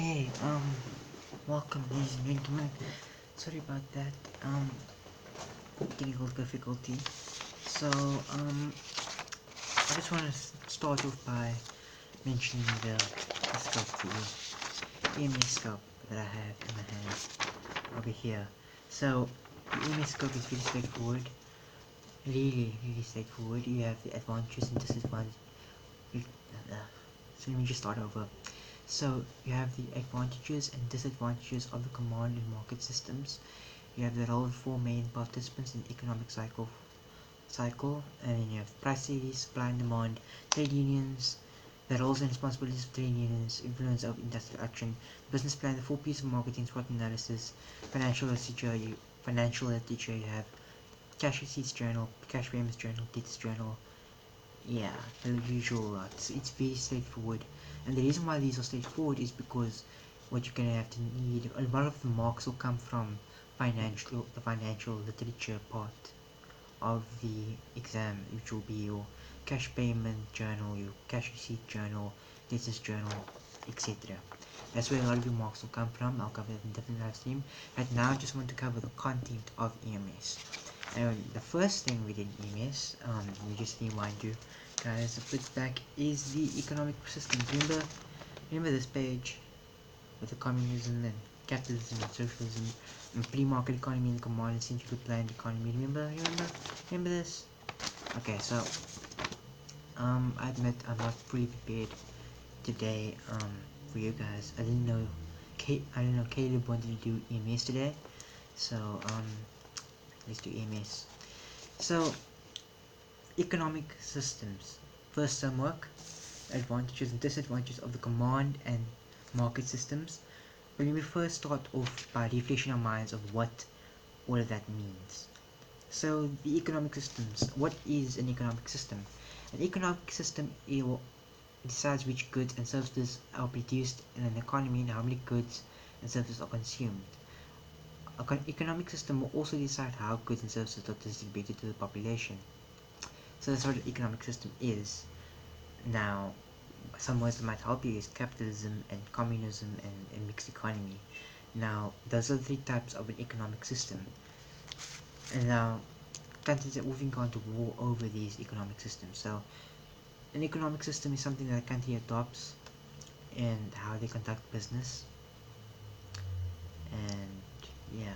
Okay, welcome ladies and gentlemen. Sorry about that, technical difficulty. So, I just want to start off by mentioning the scope for you, EMS scope that I have in my hand over here. So, the EMS scope is really straightforward, really straightforward. You have the advantages and disadvantages. So let me just start over. So you have the advantages and disadvantages of the command and market systems. You have the role of four main participants in the economic cycle, and then you have price theory, supply and demand, trade unions, the roles and responsibilities of trade unions, influence of industrial action, business plan, the four pieces of marketing, SWOT analysis, financial literature. You have cash receipts journal, cash payments journal, debtors journal. Yeah, the usual lot. It's very straightforward, and the reason why these are straightforward is because what you're gonna have to need, a lot of the marks will come from the financial literature part of the exam, which will be your cash payment journal, your cash receipt journal, debtors journal, etc. That's where a lot of your marks will come from. I'll cover that in different live stream. Right now, I just want to cover the content of EMS. And the first thing we did in EMS, let me just rewind you guys a bit back, is the economic system. Remember this page with the communism and capitalism and socialism and free market economy and command and centrally planned economy. Remember this? Okay, so I admit I'm not fully prepared today for you guys. I didn't know Caleb wanted to do EMS today, so let's do EMS. So economic systems. First, some work, advantages and disadvantages of the command and market systems. But let me first start off by refreshing our minds of what all of that means. So the economic systems. What is an economic system? An economic system decides which goods and services are produced in an economy and how many goods and services are consumed. An economic system will also decide how goods and services are distributed to the population. So that's what an economic system is. Now, some words that might help you is capitalism and communism and mixed economy. Now, those are the three types of an economic system. And now, countries are moving on to war over these economic systems. So, an economic system is something that a country adopts and how they conduct business. And yeah,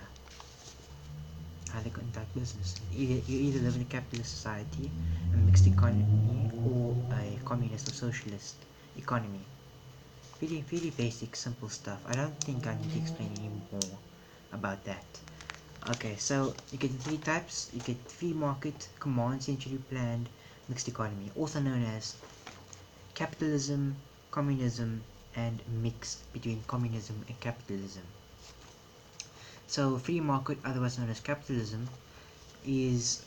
how they conduct business. You either live in a capitalist society, a mixed economy, or a communist or socialist economy. Really basic, simple stuff. I don't think I need to explain any more about that. Okay, so you get the three types. You get free market, command, centrally planned, mixed economy, also known as capitalism, communism, and mixed between communism and capitalism. So free market, otherwise known as capitalism, is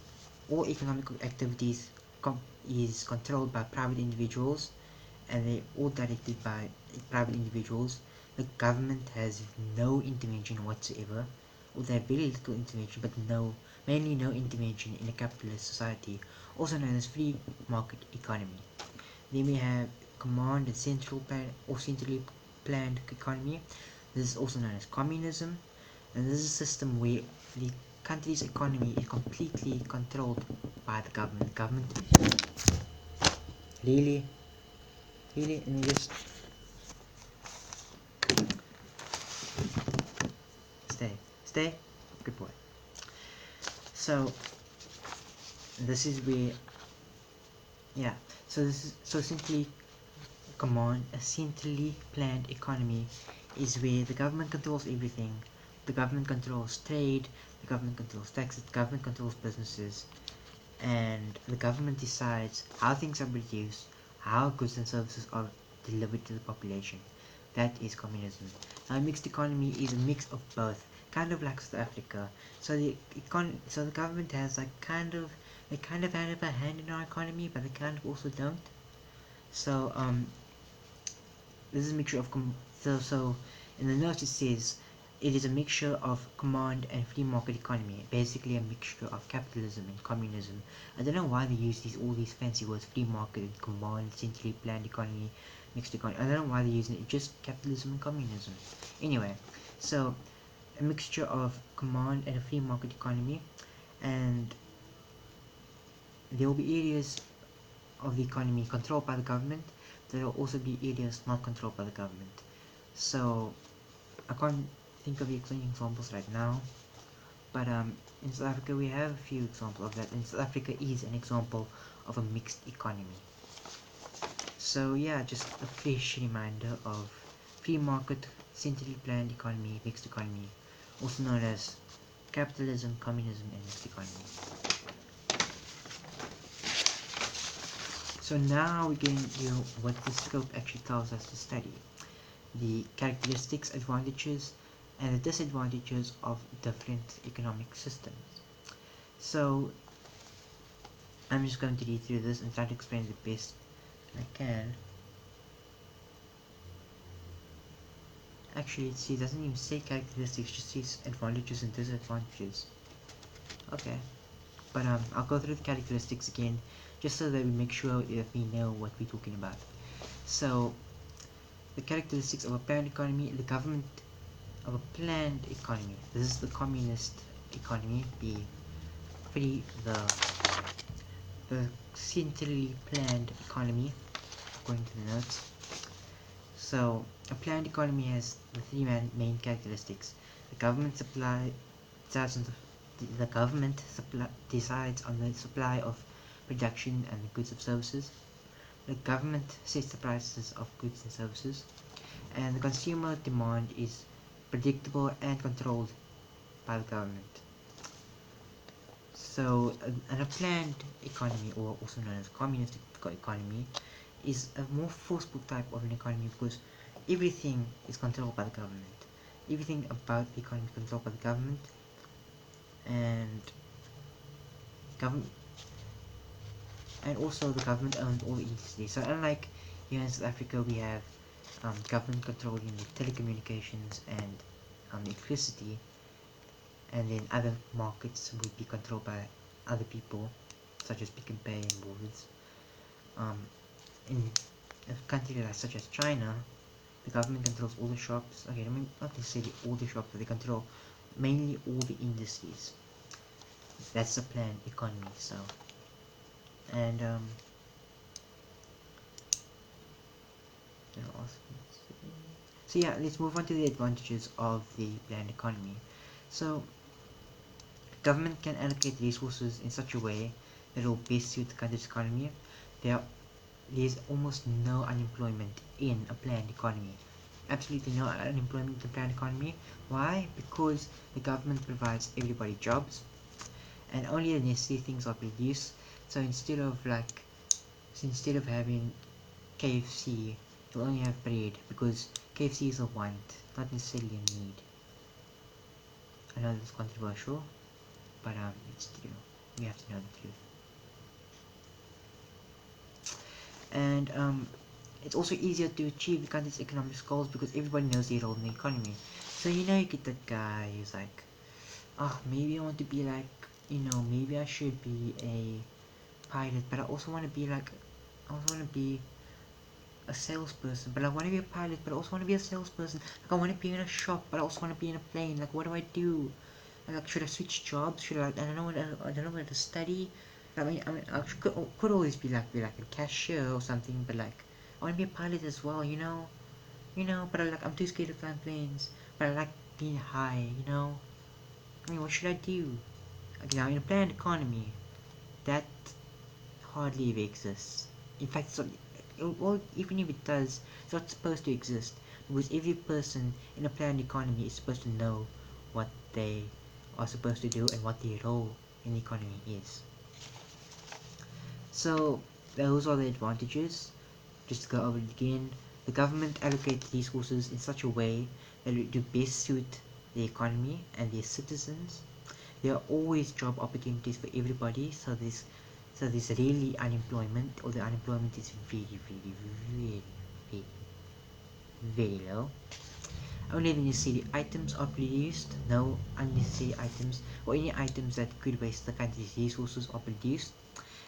all economic activities is controlled by private individuals, and they're all directed by private individuals. The government has no intervention whatsoever, or they have very little intervention, but mainly no intervention in a capitalist society, also known as free market economy. Then we have command and centrally planned economy. This is also known as communism, and this is a system where the country's economy is completely controlled by the government. Government really, let me just stay, good boy. So this is where, yeah. So simply command a centrally planned economy is where the government controls everything. The government controls trade, the government controls taxes, the government controls businesses, and the government decides how things are produced, how goods and services are delivered to the population. That is communism. Now, a mixed economy is a mix of both, kind of like South Africa. So the government has like they kind of have a hand in our economy, but they kind of also don't. So this is a mixture of so in the note it says it is a mixture of command and free market economy, basically a mixture of capitalism and communism. I don't know why they use all these fancy words, free market and command, centrally planned economy. mixed economy. I don't know why they're using it. It's just capitalism and communism. Anyway, so a mixture of command and a free market economy, and there will be areas of the economy controlled by the government. There will also be areas not controlled by the government. So I can't think of examples right now, but in South Africa we have a few examples of that, and South Africa is an example of a mixed economy. So yeah, just a fresh reminder of free market, centrally planned economy, mixed economy, also known as capitalism, communism, and mixed economy. So now we're getting to what the scope actually tells us to study. The characteristics, advantages, and the disadvantages of different economic systems. So I'm just going to read through this and try to explain it the best I can. Actually, see, it doesn't even say characteristics, it just says advantages and disadvantages. Okay, but I'll go through the characteristics again, just so that we make sure that we know what we're talking about. So, the characteristics of a planned economy, the government of a planned economy. This is the communist economy, the centrally planned economy, according to the notes. So, a planned economy has the three main characteristics. The government decides on the supply of production and the goods of services. The government sets the prices of goods and services, and the consumer demand is predictable and controlled by the government. So, a planned economy, or also known as communist economy, is a more forceful type of an economy because everything is controlled by the government. Everything about the economy is controlled by the government, and also the government owns all the industries. So unlike here in South Africa, we have government controlling the telecommunications and electricity, and then other markets would be controlled by other people, such as Pick and Pay and Woolworths. In a country like such as China, the government controls all the shops. Okay, I mean not necessarily all the shops, but they control mainly all the industries. That's a planned economy. So, and so yeah, let's move on to the advantages of the planned economy. So, government can allocate resources in such a way that will best suit the country's economy. There's almost no unemployment in a planned economy. Absolutely no unemployment in a planned economy. Why? Because the government provides everybody jobs, and only the necessary things are produced. So instead of having KFC, you'll only have bread, because KFC is a want, not necessarily a need. I know that's controversial, but it's true. We have to know the truth. And it's also easier to achieve the country's economic goals because everybody knows their role in the economy. So you get that guy who's like, maybe I want to be like, maybe I should be a pilot, but I also want to be a salesperson, but I want to be a pilot, but I also want to be a salesperson. Like, I want to be in a shop, but I also want to be in a plane. Like, what do I do? Like, should I switch jobs? Should I don't know what to study. I mean, I could always be like a cashier or something, but like, I want to be a pilot as well, but I'm too scared to fly planes, but I like being high, I mean, what should I do? Okay, now in a planned economy, that hardly ever exists. In fact, well, even if it does, it's not supposed to exist, because every person in a planned economy is supposed to know what they are supposed to do and what their role in the economy is. So those are the advantages. Just to go over it again, the government allocates resources in such a way that it to best suit the economy and their citizens. There are always job opportunities for everybody, so there's really unemployment, or the unemployment is very low. Only the necessary items are produced. No unnecessary items or any items that could waste the country's resources are produced.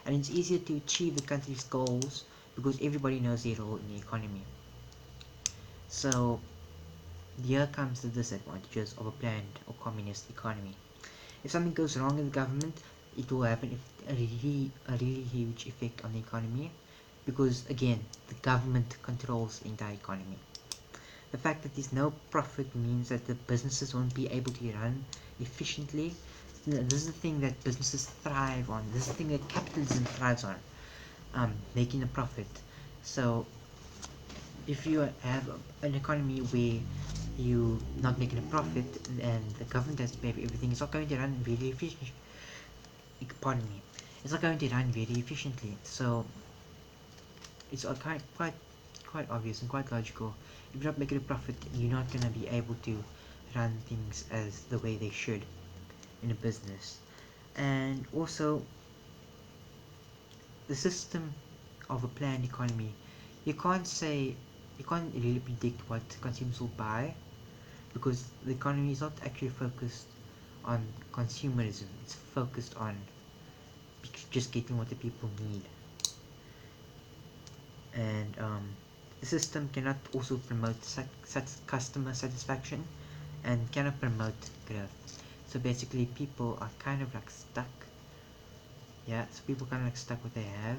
And it's easier to achieve the country's goals because everybody knows their role in the economy. So here comes the disadvantages of a planned or communist economy. If something goes wrong in the government, it will have a really huge effect on the economy, because again, the government controls the entire economy. The fact that there's no profit means that the businesses won't be able to run efficiently. This is the thing that businesses thrive on. This is the thing that capitalism thrives on, making a profit. So if you have an economy where you not making a profit and the government has to pay for everything, it's not going to run very efficiently. Pardon me. It's not going to run very efficiently. So it's quite obvious and quite logical. If you're not making a profit, you're not going to be able to run things as the way they should in a business. And also, the system of a planned economy, you can't really predict what consumers will buy, because the economy is not actually focused on consumerism. It's focused on just getting what the people need. And the system cannot also promote customer satisfaction and cannot promote growth. So basically, people are kind of like stuck. Yeah, so people kind of like stuck what they have.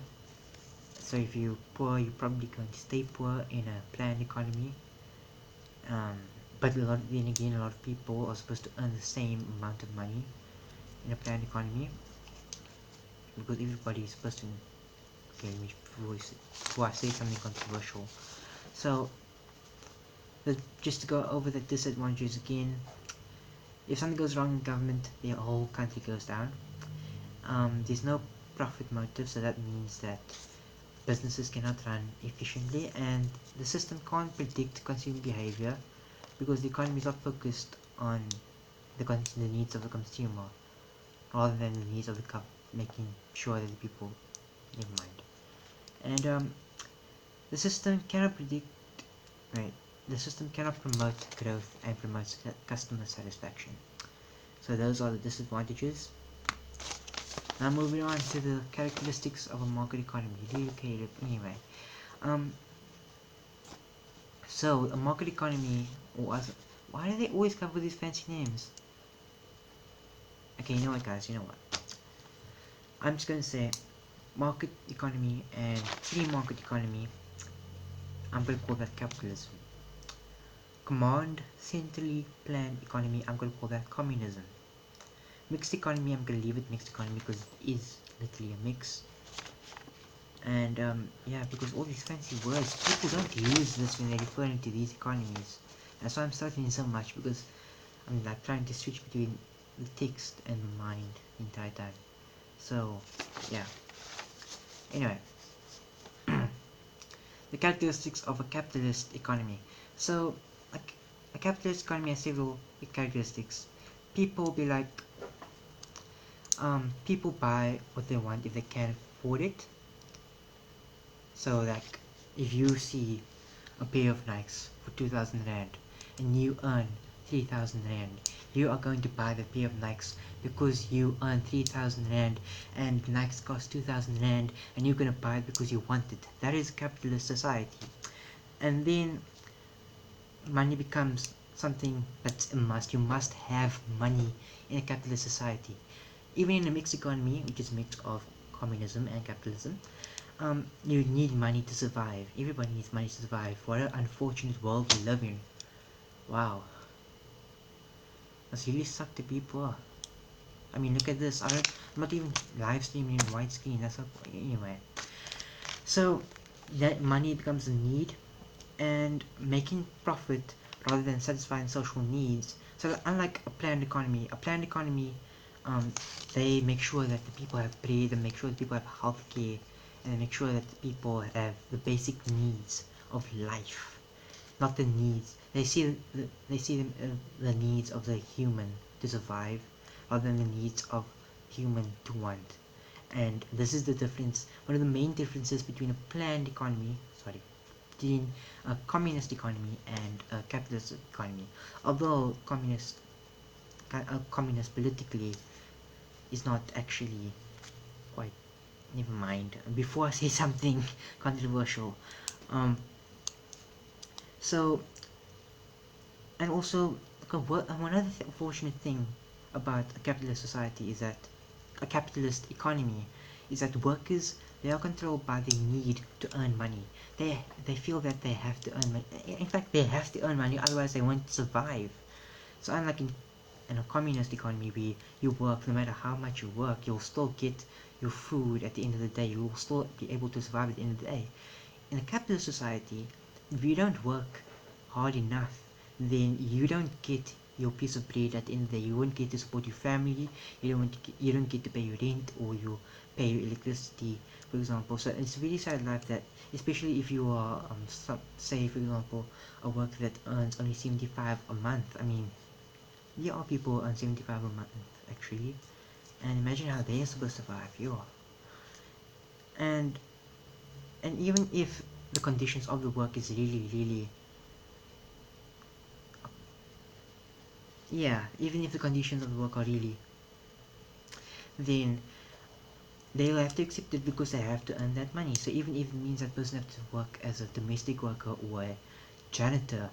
So if you're poor, you're probably going to stay poor in a planned economy. But then again, a lot of people are supposed to earn the same amount of money in a planned economy, because everybody is supposed to. Okay, let me before I say something controversial. So, just to go over the disadvantages again, if something goes wrong in government, the whole country goes down. There's no profit motive, so that means that businesses cannot run efficiently, and the system can't predict consumer behavior, because the economy is not focused on the needs of the consumer rather than the needs of the making sure that the people. Never mind. And the system cannot predict. Right. The system cannot promote growth and promote customer satisfaction. So those are the disadvantages. Now moving on to the characteristics of a market economy. Anyway. So a market economy was. Why do they always come with these fancy names? Okay, you know what, guys? You know what? I'm just gonna say market economy and free market economy. I'm gonna call that capitalism. Command centrally planned economy, I'm gonna call that communism. Mixed economy, I'm gonna leave it mixed economy because it is literally a mix. And yeah, because all these fancy words, people don't use this when they're referring to these economies. That's why I'm studying so much, because I'm like trying to switch between the text and the mind the entire time. So yeah. Anyway, the characteristics of a capitalist economy. So a capitalist economy has several characteristics. People be like, people buy what they want if they can afford it. So like, if you see a pair of Nikes for 2,000 Rand and you earn 3,000 Rand, you are going to buy the pair of Nikes because you earn 3,000 Rand and Nikes cost 2,000 Rand, and you're going to buy it because you want it. That is capitalist society. And then money becomes something that's a must. You must have money in a capitalist society. Even in a mixed economy, which is a mix of communism and capitalism, you need money to survive. Everybody needs money to survive. What an unfortunate world we live in. Wow. That's really suck to be poor. I mean, look at this. I'm not even live streaming in widescreen. That's not, anyway. So that money becomes a need, and making profit rather than satisfying social needs. So unlike a planned economy, they make sure that the people have bread, and make sure that people have health care, and make sure that the people have the basic needs of life, not the needs. They see the needs of the human to survive, rather than the needs of human to want. And this is the difference. One of the main differences between a planned economy, between a communist economy and a capitalist economy. Although communist politically is not actually quite never mind. Before I say something controversial, um, so and also one other unfortunate thing about a capitalist society is that a capitalist economy is that workers, they are controlled by the need to earn money. They feel that they have to earn money. In fact, they have to earn money, otherwise they won't survive. So unlike in a communist economy where you work, no matter how much you work, you'll still get your food at the end of the day. You will still be able to survive at the end of the day. In a capitalist society, if you don't work hard enough, then you don't get your piece of bread at the end of the day. You won't get to support your family. You don't get to pay your rent or you pay your electricity, for example. So it's a really sad life that, especially if you are, say for example, a worker that earns only 75 a month. I mean, there are people who earn 75 a month actually, and imagine how they're supposed to survive. Yeah, and and even if the conditions of the work is really, yeah, even if the conditions of the work are really, then they'll have to accept it because they have to earn that money. So even if it means that person have to work as a domestic worker or a janitor,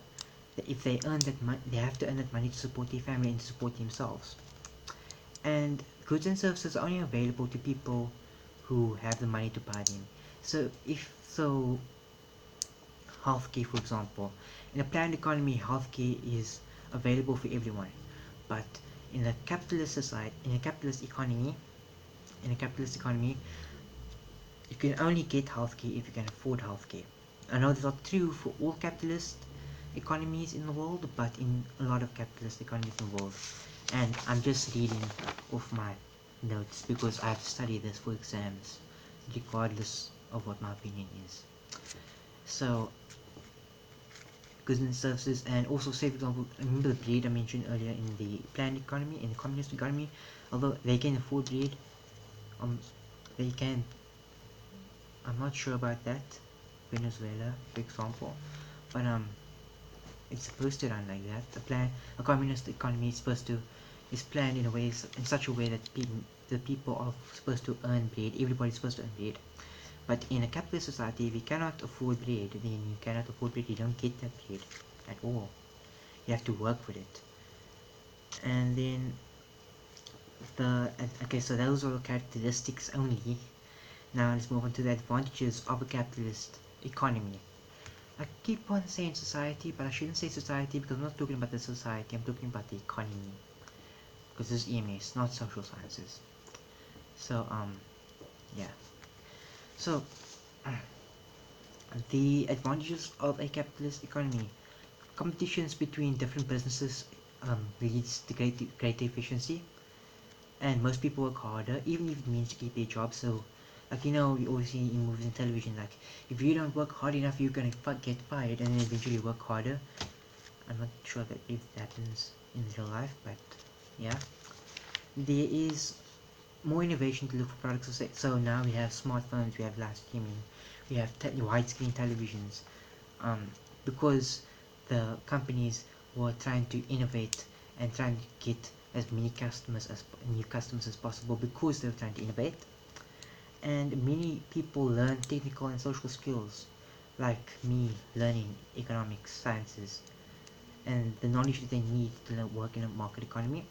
if they earn that money, they have to earn that money to support their family and to support themselves. And goods and services are only available to people who have the money to buy them. So if so, healthcare, for example, in a planned economy, healthcare is available for everyone. But in a capitalist society, in a capitalist economy, you can only get healthcare if you can afford healthcare. I know that's not true for all capitalist economies in the world, but in a lot of capitalist economies in the world. And I'm just reading off my notes because I've studied this for exams, regardless of what my opinion is. So, goods and services, and also, say for example, remember the bread I mentioned earlier in the planned economy, in the communist economy, although they can afford bread, they can, I'm not sure about that, Venezuela, for example, but it's supposed to run like that. A communist economy is planned in a way, in such a way that the people are supposed to earn bread. Everybody's supposed to earn bread. But in a capitalist society, if you cannot afford bread, then you cannot afford bread. You don't get that bread at all. You have to work for it. And then okay, so those are characteristics only. Now let's move on to the advantages of a capitalist economy. I keep on saying society, but I shouldn't say society because I'm not talking about the society, I'm talking about the economy. Because this is EMS, not social sciences. So, yeah. So, the advantages of a capitalist economy. Competitions between different businesses leads to greater efficiency. And most people work harder, even if it means to keep their job. So, like, you know, we always see in movies and television, like, if you don't work hard enough, you're gonna get fired and then eventually work harder. I'm not sure that if that happens in real life, but yeah. There is more innovation to look for products. So now we have smartphones, we have live streaming, we have widescreen televisions, because the companies were trying to innovate and trying to get as many new customers as possible because they were trying to innovate. And many people learn technical and social skills, like me learning economics, sciences, and the knowledge that they need to work in a market economy.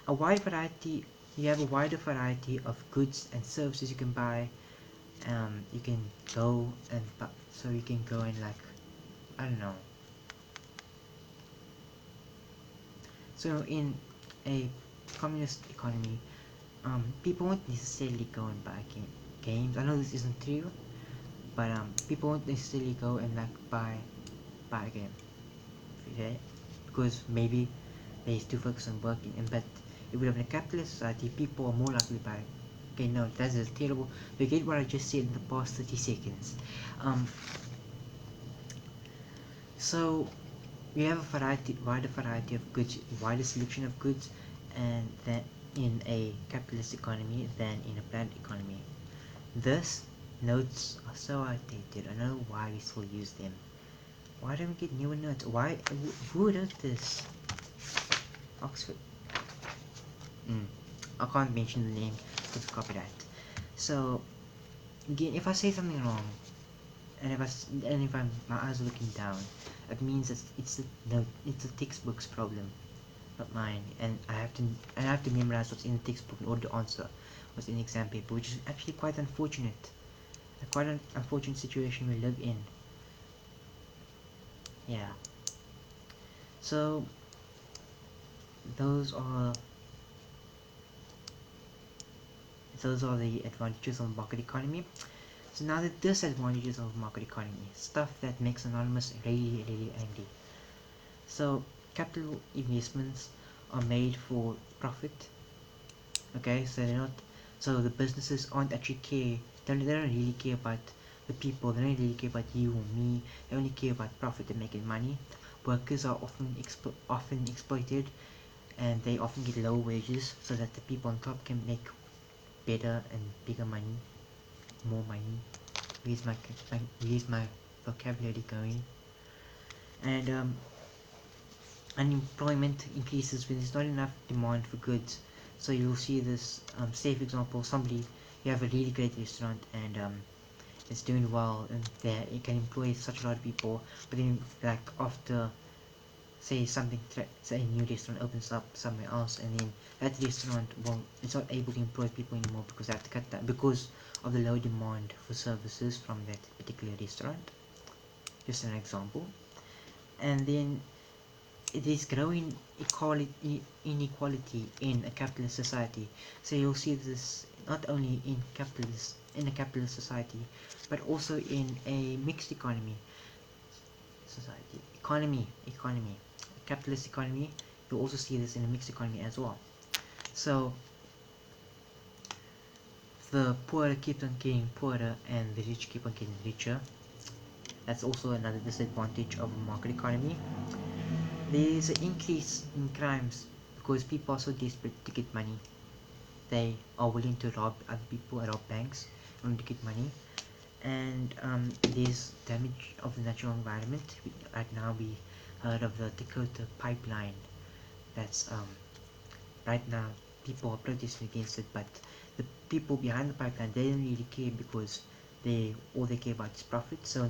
A wide variety, you have a wider variety of goods and services you can buy. You can go and so you can go and, like, I don't know. So in a communist economy, people won't necessarily go and buy games. I know this isn't true, but people won't necessarily go and, like, buy a game, okay? Because maybe they too focused on working. And but if we live in a capitalist society, people are more likely to buy. Okay, no, that is terrible. Forget what I just said in the past 30 seconds. So we have a wider variety of goods, wider selection of goods, and that in a capitalist economy than in a planned economy. Thus, notes are so outdated. I don't know why we still use them. Why don't we get newer notes? Why? Who wrote this? Oxford. I can't mention the name because of copyright. So, again, if I say something wrong, and if my eyes are looking down, it means it's no, it's the textbook's problem, not mine. And I have to memorize what's in the textbook in order to answer what's in the exam paper, which is actually quite unfortunate. Quite an unfortunate situation we live in. Yeah. So those are the advantages of market economy. So now the disadvantages of market economy, stuff that makes anonymous really, really angry. So capital investments are made for profit. Okay, so they're not. So the businesses aren't actually care. They don't really care about the people. They don't really care about you or me. They only care about profit and making money. Workers are often exploited, and they often get low wages, so that the people on top can make better and bigger money, more money. Where's my vocabulary going? And unemployment increases when there's not enough demand for goods. So you'll see this, say for example, you have a really great restaurant, and it's doing well, and it can employ such a lot of people, but then like after, say say a new restaurant opens up somewhere else, and then that restaurant it's not able to employ people anymore because they have to cut that because of the low demand for services from that particular restaurant. Just an example. And then it is growing inequality in a capitalist society. So you'll see this not only in a capitalist society, but also in a mixed economy, capitalist economy. You'll also see this in a mixed economy as well. So the poor keep on getting poorer and the rich keep on getting richer. That's also another disadvantage of a market economy. There is an increase in crimes because people are so desperate to get money. They are willing to rob other people, rob banks in order to get money. And there's damage of the natural environment. Right now we heard of the Dakota pipeline. That's right now people are protesting against it, but the people behind the pipeline, they don't really care because all they care about is profit. So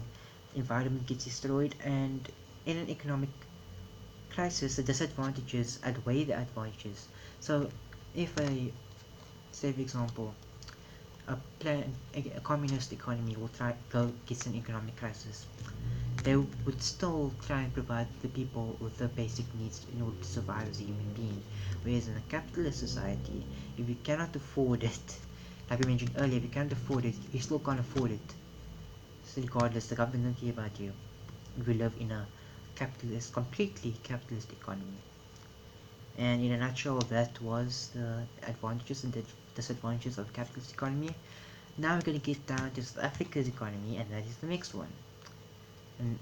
environment gets destroyed, and in an economic crisis, the disadvantages outweigh the advantages. So if say for example, a communist economy gets an economic crisis, they would still try and provide the people with the basic needs in order to survive as a human being. Whereas in a capitalist society, if you cannot afford it, like I mentioned earlier, if you can't afford it, you still can't afford it. So regardless, the government doesn't care about you. We live in a completely capitalist economy. And in a nutshell, that was the advantages and the disadvantages of capitalist economy. Now we're going to get down to South Africa's economy, and that is the next one.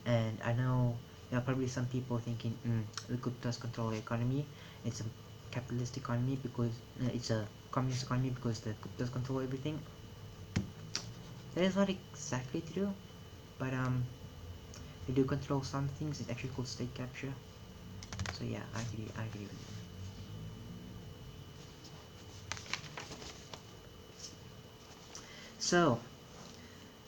And I know there are probably some people thinking, we could just control the economy. It's a capitalist economy because it's a communist economy because the does control everything. That is not exactly true, but they do control some things. It's actually called state capture. So yeah, I agree with you. So,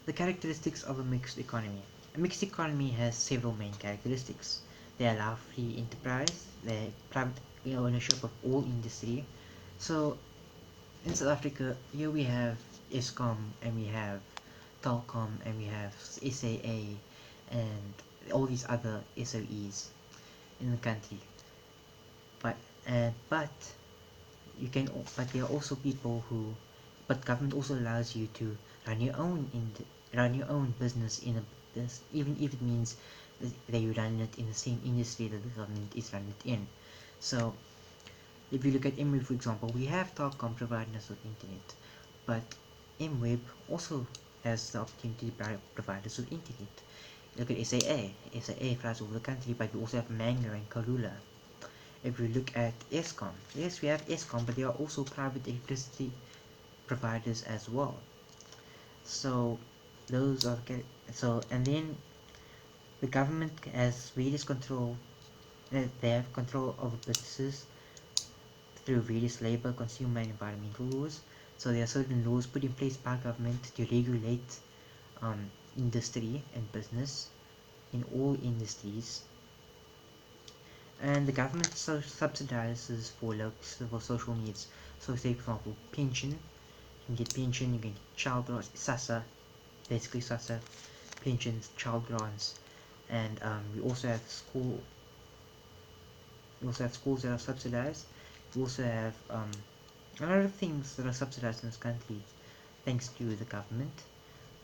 the characteristics of a mixed economy. A mixed economy has several main characteristics. They allow free enterprise, they private ownership of all industry. So, in South Africa, here we have Eskom, and we have Telkom, and we have SAA, and all these other SOEs in the country. But but there are also people who, but government also allows you to run your own business in this, even if it means that you run it in the same industry that the government is running it in. So if you look at MWeb, for example, we have Telkom providing us with internet, but MWeb also has the opportunity to provide us with internet. Look at SAA flies over the country, but we also have Mango and Kalula. If we look at Eskom, yes, we have Eskom, but there are also private electricity providers as well. So those are and then the government has various control. They have control over businesses through various labor, consumer, and environmental laws. So there are certain laws put in place by government to regulate industry and business in all industries, and the government subsidizes for social needs. So say for example pension, you can get pension, you can get child grants, SASA, basically SASA, pensions, child grants, and we also have schools that are subsidized. We also have a lot of things that are subsidized in this country thanks to the government.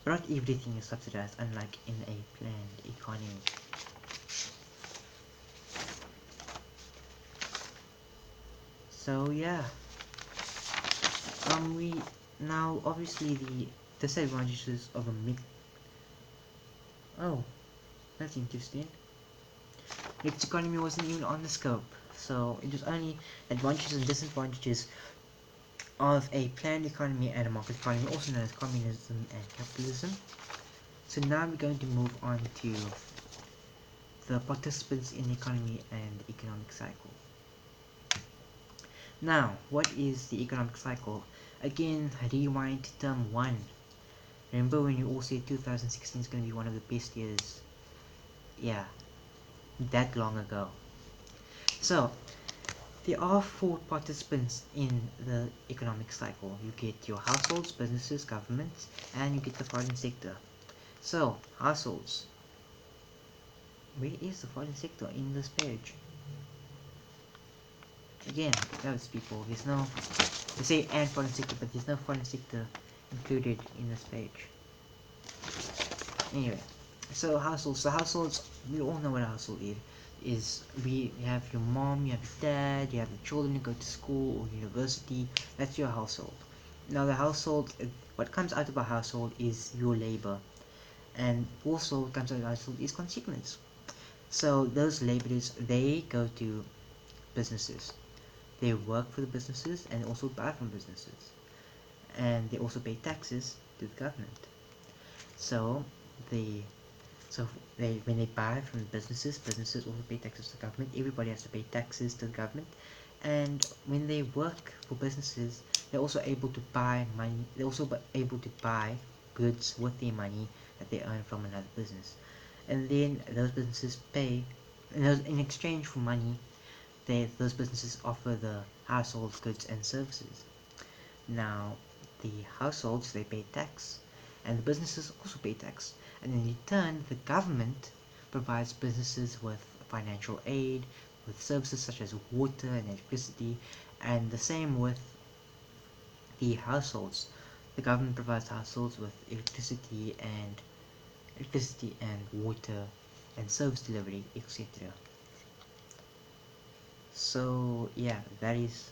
But not everything is subsidized, unlike in a planned economy. So yeah, we now obviously the disadvantages of a mixed. Oh, that's interesting. Mixed economy wasn't even on the scope, so it was only advantages and disadvantages of a planned economy and a market economy, also known as communism and capitalism. So now we're going to move on to the participants in the economy and economic cycle. Now, what is the economic cycle? Again, rewind to term 1. Remember when you all said 2016 is going to be one of the best years? Yeah, that long ago. So, there are 4 participants in the economic cycle. You get your households, businesses, governments, and you get the foreign sector. So, households. Where is the foreign sector in this page? Again, those people, there's no, they say and foreign sector, but there's no foreign sector included in this page. Anyway, so households. So households, we all know what a household is. We have your mom, you have your dad, you have the children who go to school or university. That's your household. Now the household, what comes out of a household is your labor, and also what comes out of a household is consumers. So those laborers, they go to businesses. They work for the businesses and also buy from businesses, and they also pay taxes to the government. So when they buy from businesses also pay taxes to the government. Everybody has to pay taxes to the government, and when they work for businesses, they're also able to buy money. They're also able to buy goods with their money that they earn from another business, and then those businesses pay. In exchange for money, those businesses offer the household goods and services. Now, the households, they pay tax, and the businesses also pay tax. And in return, the government provides businesses with financial aid, with services such as water and electricity, and the same with the households. The government provides households with electricity and water and service delivery, etc. So yeah, that is.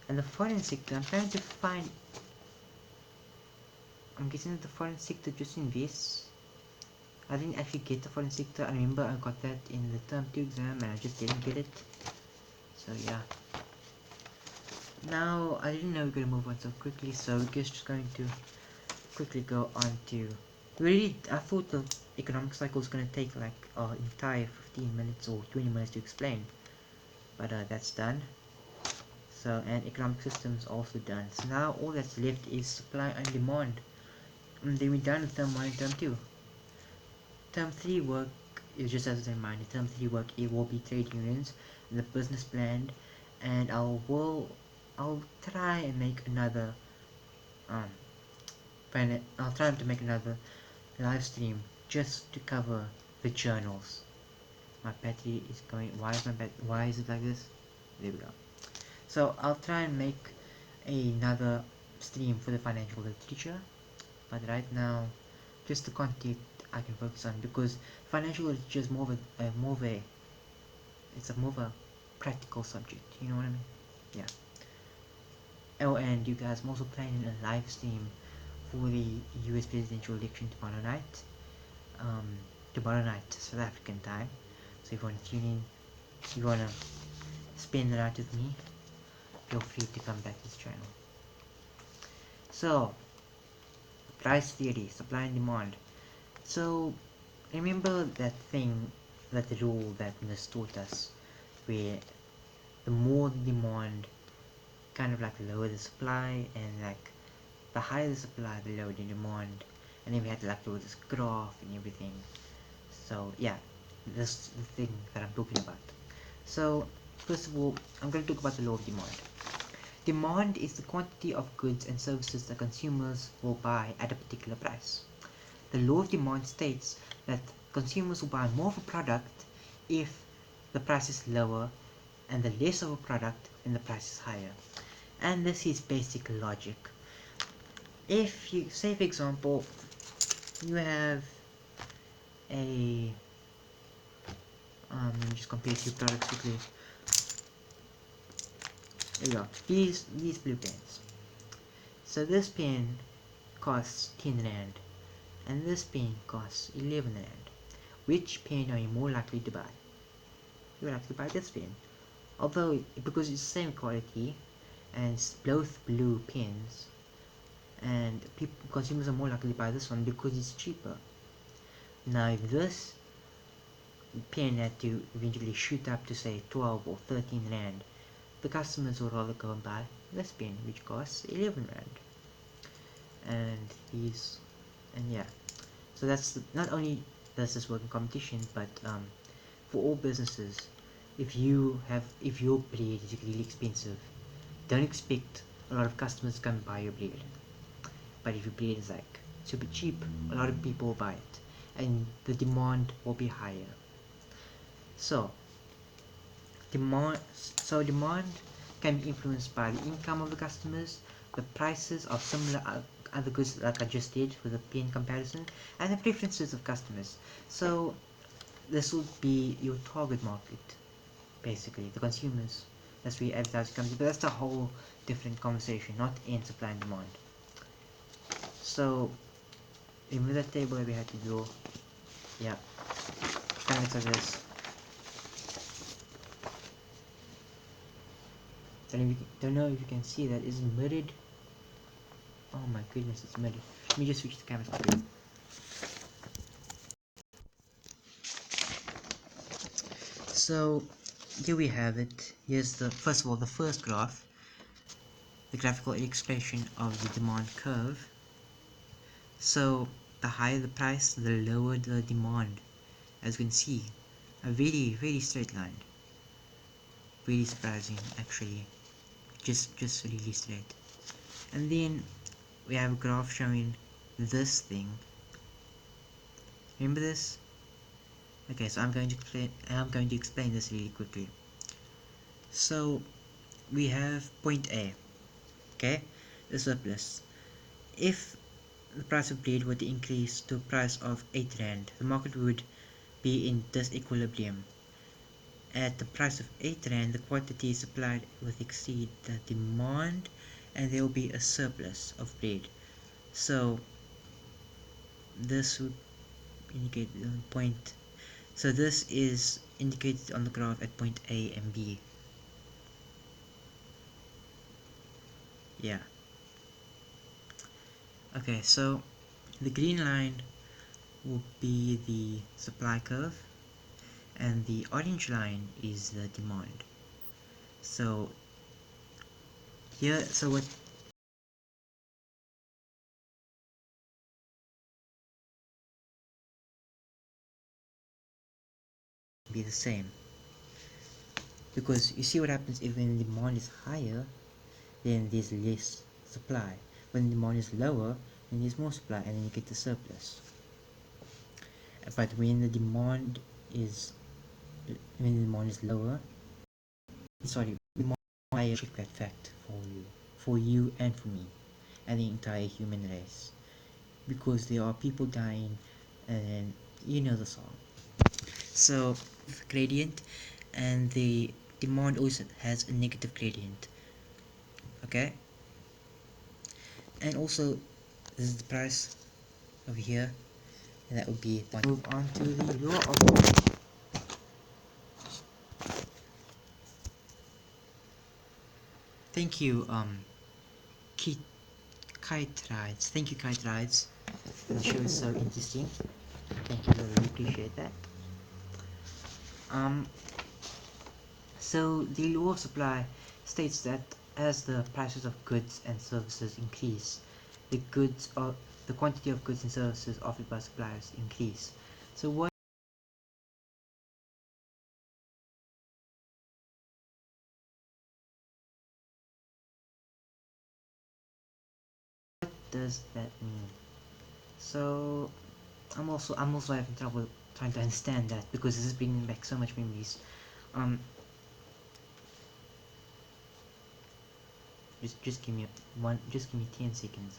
And the foreign sector, I'm trying to find. I'm guessing that the foreign sector just invests. I didn't actually get the foreign sector. I remember I got that in the term 2 exam and I just didn't get it. So yeah. Now, I didn't know we were going to move on so quickly, so we're just going to quickly go on to. Really, I thought the economic cycle was going to take like an entire 15 minutes or 20 minutes to explain. But that's done. So, and economic systems also done. So now all that's left is supply and demand. And then we're done with term 1 and term 2. Term 3 work is just as a reminder. Term 3 work, it will be trade unions and the business plan, and I'll try and make another I'll try to make another live stream just to cover the journals. My battery is going. Why is it like this? There we go. So I'll try and make another stream for the financial literature, but right now, just the content I can focus on, because financial literature is more of a practical subject. You know what I mean? Yeah. Oh, and you guys, I'm also planning a live stream for the US presidential election tomorrow night, South African time. So if you want to tune in, if you want to spend the night with me, feel free to come back to this channel. So, price theory, supply and demand. So, remember that rule that Miss taught us, where the more the demand kind of like lower the supply, and like the higher the supply, the lower the demand. And then we had to like do this graph and everything. So yeah, this is the thing that I'm talking about. So first of all, I'm going to talk about the law of demand. Demand is the quantity of goods and services that consumers will buy at a particular price. The law of demand states that consumers will buy more of a product if the price is lower, and the less of a product when the price is higher. And this is basic logic. If you say, for example, you have a let me just compare two products quickly. There we go. These blue pens. So this pen costs 10 rand, and this pen costs 11 rand. Which pen are you more likely to buy? You're likely to buy this pen. Although, because it's the same quality, and it's both blue pens, and consumers are more likely to buy this one because it's cheaper. Now, if this pen had to eventually shoot up to say 12 or 13 rand, the customers would rather go and buy this pen, which costs 11 rand. And yeah, so that's not only does this work in competition, but for all businesses, if your blade is really expensive, don't expect a lot of customers to come buy your blade. But if your blade is like super cheap, a lot of people will buy it, and the demand will be higher. So demand can be influenced by the income of the customers, the prices of similar other goods like I just did with the pen comparison, and the preferences of customers. So this will be your target market, basically the consumers. That's where advertising comes in, but that's a whole different conversation, not in supply and demand. So remember that table that we had to draw? Yeah, kind of like this. Don't know if you can see that. Is it mirrored? Oh my goodness, it's mirrored. Let me just switch the camera quickly. So here we have it. Here's the first graph, the graphical illustration of the demand curve. So the higher the price, the lower the demand. As you can see, a very straight line. Really surprising, actually. Just really straight. And then we have a graph showing this thing. Remember this? Okay, so I'm going to explain this really quickly. So we have point A, okay, the surplus. If the price of blade were to increase to a price of 8 rand, the market would be in disequilibrium. At the price of 8 rand, the quantity supplied will exceed the demand, and there will be a surplus of blade. So this would indicate the point. So this is indicated on the graph at point A and B. Yeah. Okay, so the green line will be the supply curve, and the orange line is the demand. So here, so what be the same, because you see what happens if when the demand is higher, then there's less supply. When the demand is lower, then there's more supply, and then you get the surplus. But when the demand is lower, sorry, demand is higher, check that fact for you and for me, and the entire human race, because there are people dying, and you know the song. So the gradient, and the demand also has a negative gradient. Okay, and also this is the price over here, and that would be one. Move on to the law of thank you kite rides. Thank you, kite rides. The show is so interesting. Thank you, I really appreciate that. So the law of supply states that as the prices of goods and services increase, the quantity of goods and services offered by suppliers increase. So what does that mean? So I'm also having trouble trying to understand that, because this is bringing back so much memories. Um, just give me just give me 10 seconds.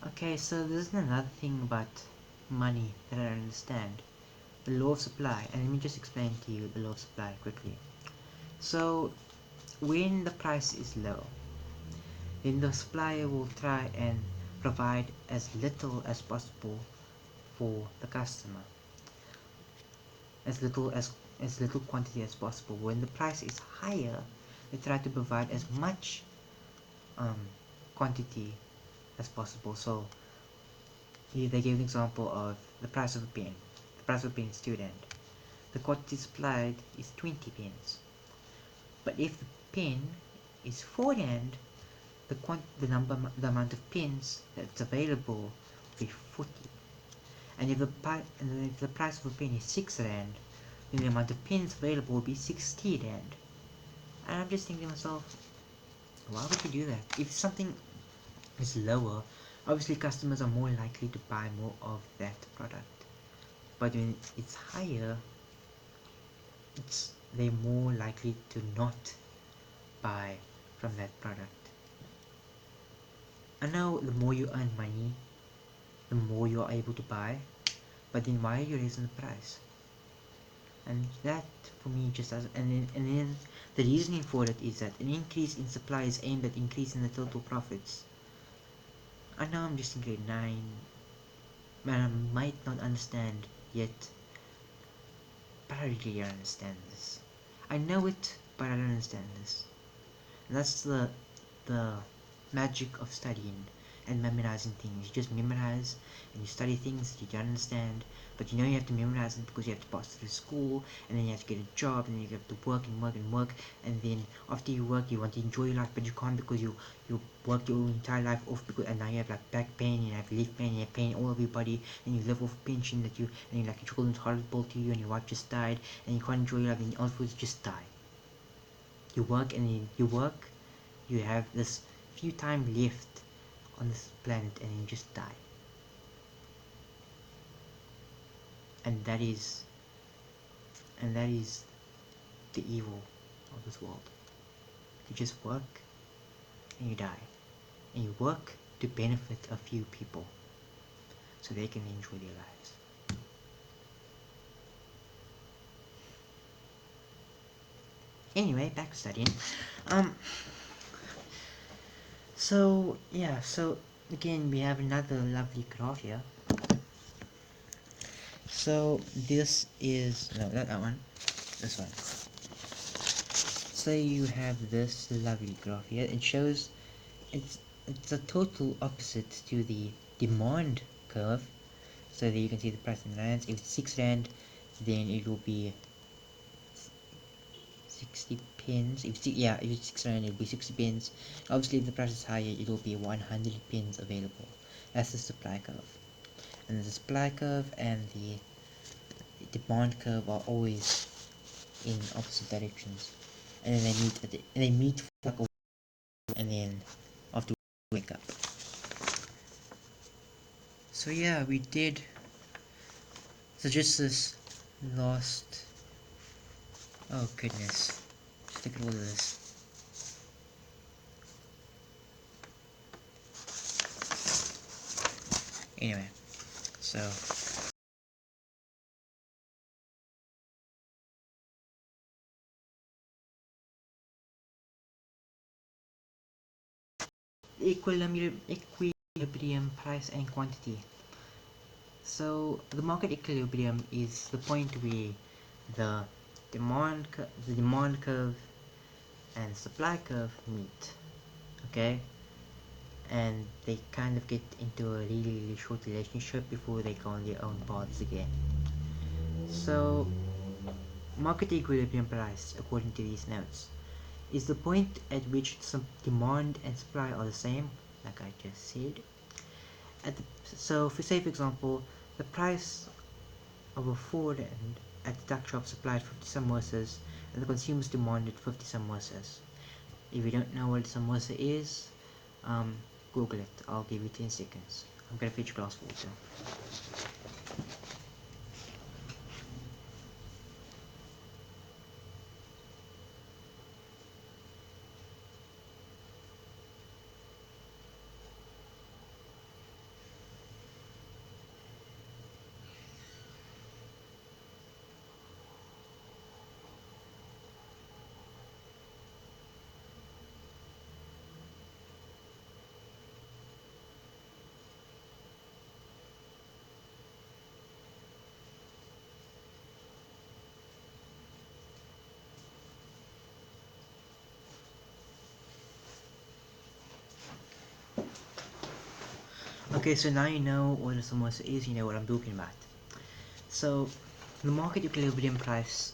Okay, so there's another thing about money that I don't understand. The law of supply, and let me just explain to you the law of supply quickly. So when the price is low, then the supplier will try and provide as little as possible for the customer, as little quantity as possible. When the price is higher, they try to provide as much um, quantity as possible. So here they give an example of the price of a pen. The price of a pen is 2 rand. The quantity supplied is 20 pens. But if the pen is 4 rand, the amount of pens that's available will be 40. And if the price of a pen is 6 rand, then the amount of pens available will be 60 rand. And I'm just thinking to myself, why would you do that? If something is lower, obviously customers are more likely to buy more of that product. But when it's higher, they're more likely to not buy from that product. I know the more you earn money, the more you're able to buy, but then why are you raising the price? And that for me just doesn't. And then the reasoning for it is that an increase in supply is aimed at increasing the total profits. I know I'm just in grade 9, and I might not understand yet, but I really don't understand this. I know it, but I don't understand this. And that's the magic of studying and memorizing things. You just memorize and you study things that you don't understand, but you know you have to memorize it because you have to pass through school, and then you have to get a job, and then you have to work and work and work, and then after you work you want to enjoy your life, but you can't because you work your entire life off, because and now you have like back pain, you have leg pain, you have pain all over your body, and you live off pension that you, and you're like your children's horrible to you, and your wife just died, and you can't enjoy your life, and afterwards you just die. You work and you work, you have this few time left on this planet, and you just die. And that is the evil of this world. You just work and you die. And you work to benefit a few people so they can enjoy their lives. Anyway, back to studying. So yeah, so again we have another lovely graph here. So this is, no, not that one, this one. So you have this lovely graph here. It shows it's a total opposite to the demand curve. So there you can see the price in rands. If it's 6 rand, then it will be 60 pence. If it's 6 rand, it'll be 60 pence. Obviously, if the price is higher, it will be 100 pence available. That's the supply curve. And the supply curve and the demand curve are always in opposite directions, and then they meet for like a while, and then after we wake up. So yeah, we did. So just this last. Oh goodness, look at all of this. Anyway, so Equilibrium price and quantity. So the market equilibrium is the point where the the demand curve and supply curve meet. Okay, and they kind of get into a really short relationship before they go on their own paths again. So market equilibrium price, according to these notes, is the point at which some demand and supply are the same, like I just said. So, for say for example, the price of a Ford and at the tuck shop supplied 50 samosas, and the consumers demanded 50 samosas. If you don't know what a samosa is, Google it. I'll give you 10 seconds. I'm gonna fetch a glass of water. Okay, so now you know what a samosa is, you know what I'm talking about. So, the market equilibrium price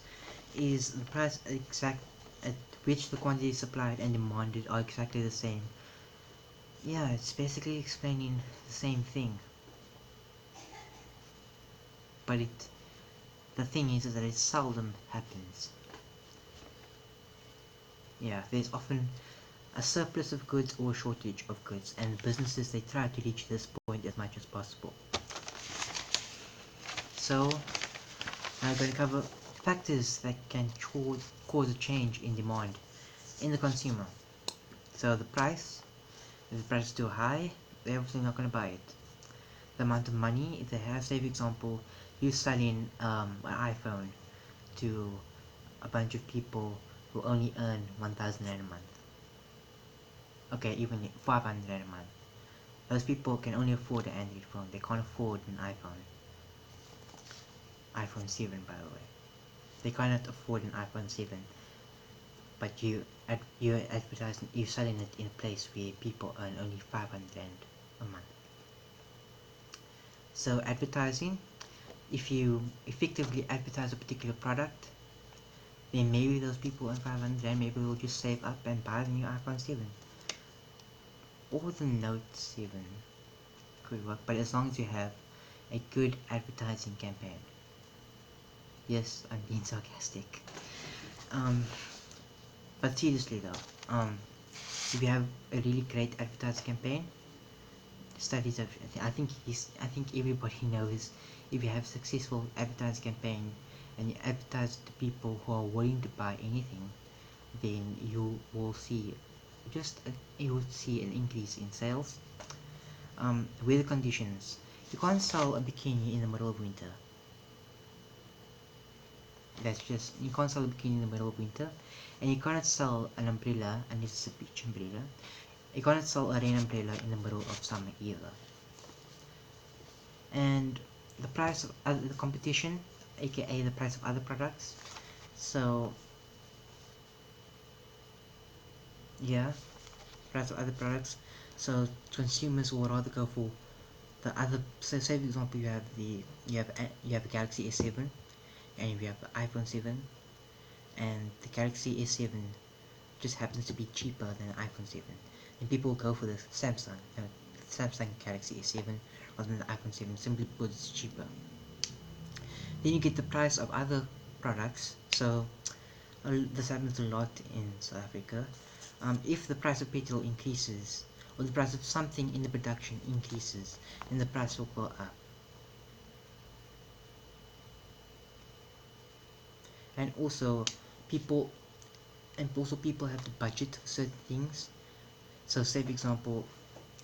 is the price at which the quantity supplied and demanded are exactly the same. Yeah, it's basically explaining the same thing. But the thing is that it seldom happens. Yeah, there's often a surplus of goods or a shortage of goods, and businesses they try to reach this point as much as possible. So, I'm going to cover factors that can cause a change in demand in the consumer. So the price, if the price is too high, they're obviously not going to buy it. The amount of money, if they have, say for example, you selling an iPhone to a bunch of people who only earn 1,000 rand a month. Okay, even 500 rand a month. Those people can only afford an Android phone. They can't afford an iPhone 7, by the way. They cannot afford an iPhone 7, but you're advertising, you're selling it in a place where people earn only 500 rand a month. So advertising, if you effectively advertise a particular product, then maybe those people earn 500 rand, maybe they'll just save up and buy the new iPhone 7 or the Note 7 could work, but as long as you have a good advertising campaign. Yes, I'm being sarcastic. But seriously though, if you have a really great advertising campaign, studies have, I think everybody knows, if you have a successful advertising campaign and you advertise to people who are willing to buy anything, then you will see you will see an increase in sales. Weather conditions. You can't sell a bikini in the middle of winter. You can't sell a bikini in the middle of winter, and you cannot sell an umbrella unless it's a beach umbrella. You cannot sell a rain umbrella in the middle of summer either. And the price of the competition, aka the price of other products. So yeah, price of other products. So consumers will rather go for the other. So say for example you have a Galaxy S7 and you have the iPhone 7, and the Galaxy S7 just happens to be cheaper than the iPhone 7, and people will go for the Samsung Galaxy S7 rather than the iPhone 7 simply because it's cheaper. Then you get the price of other products. So this happens a lot in South Africa. If the price of petrol increases, or the price of something in the production increases, then the price will go up. And also people people have to budget for certain things. So say for example,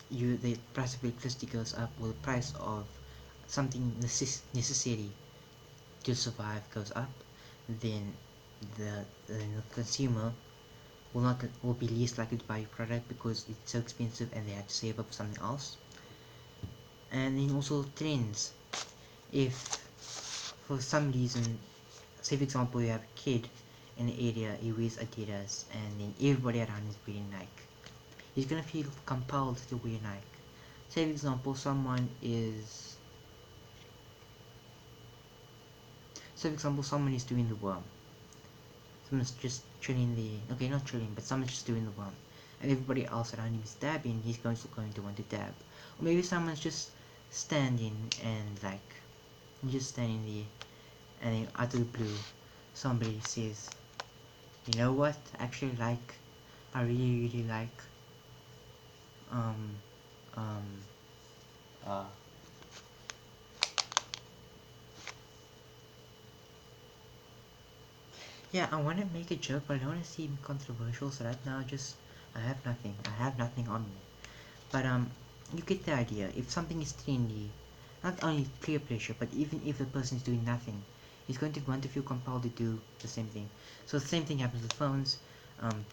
the price of electricity goes up, or the price of something necessary to survive goes up, then the consumer will be least likely to buy your product because it's so expensive and they have to save up for something else. And then also trends. If for some reason, say for example, you have a kid in the area, he wears Adidas, and then everybody around is wearing Nike, he's gonna feel compelled to wear Nike. Say for example, someone is doing the worm. Someone's just chilling okay, not chilling, but someone's just doing the worm, and everybody else around him is dabbing. He's going to want to dab. Or maybe someone's just standing and just standing there, and then out of the blue, somebody says, "You know what? Actually, I really like um um uh." Yeah, I want to make a joke, but I don't want to seem controversial. So right now, just I have nothing. I have nothing on me. But you get the idea. If something is trendy, not only peer pressure, but even if the person is doing nothing, he's going to want to feel compelled to do the same thing. So the same thing happens with phones.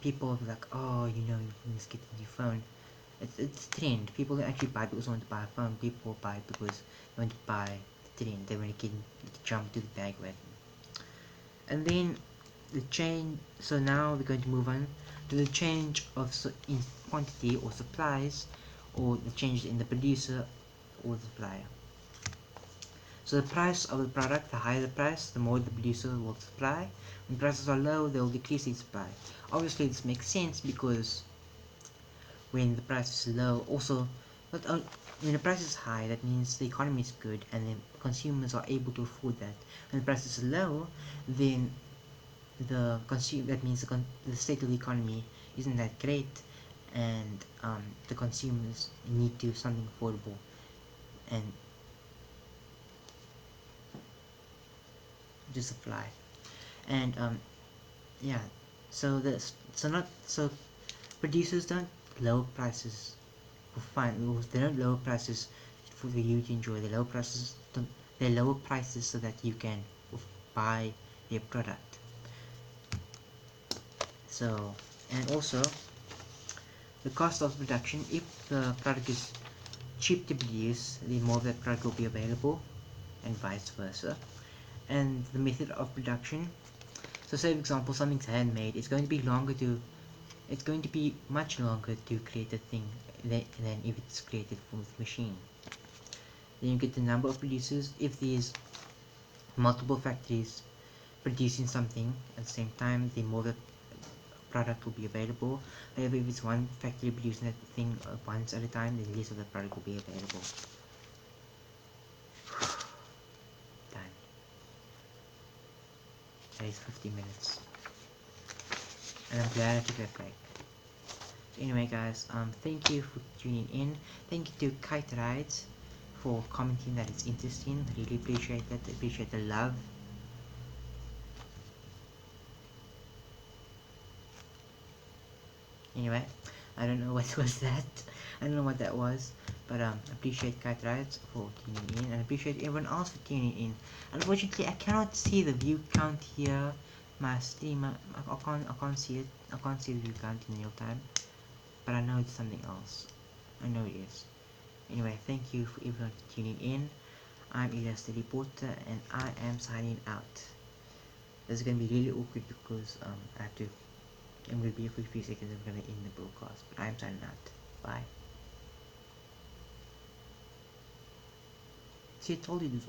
People will be like, oh, you must get a new phone. It's trend. People don't actually buy it because they want to buy a phone. People buy it because they want to buy the trend. They want to jump to the bandwagon. And then the change. So now we're going to move on to the change of in quantity or supplies, or the change in the producer or the supplier. So the price of the product, the higher the price, the more the producer will supply. When prices are low, they will decrease the supply. Obviously, this makes sense because when the price is low, also, when the price is high, that means the economy is good and then consumers are able to afford that. When the price is low, then that means the state of the economy isn't that great, and the consumers need to do something affordable, and to supply. And yeah, so this so not so producers don't lower prices for fun. They don't lower prices for you to enjoy. They lower prices so that you can buy their product. So, and also the cost of production. If the product is cheap to produce, the more that product will be available, and vice versa. And the method of production. So, say for example, something's handmade. It's going to be much longer to create a thing than if it's created from the machine. Then you get the number of producers. If there's multiple factories producing something at the same time, the more the product will be available. However, if it's one factory producing that thing once at a time, then less of the product will be available. Done. That is 50 minutes. And I'm glad I took that break. So anyway guys, thank you for tuning in. Thank you to Kite Rides for commenting that it's interesting. I really appreciate that. I appreciate the love. Anyway, I don't know what was that. I don't know what that was. But appreciate Kite Rides for tuning in, and appreciate everyone else for tuning in. Unfortunately, I cannot see the view count here. My stream, I can't see it. I can't see the view count in real time. But I know it's something else. I know it is. Anyway, thank you for everyone tuning in. I'm Elias the Reporter, and I am signing out. This is gonna be really awkward because I'm gonna be here for a few seconds. I'm gonna end the broadcast, but I'm signing out. Bye. See, I told you this.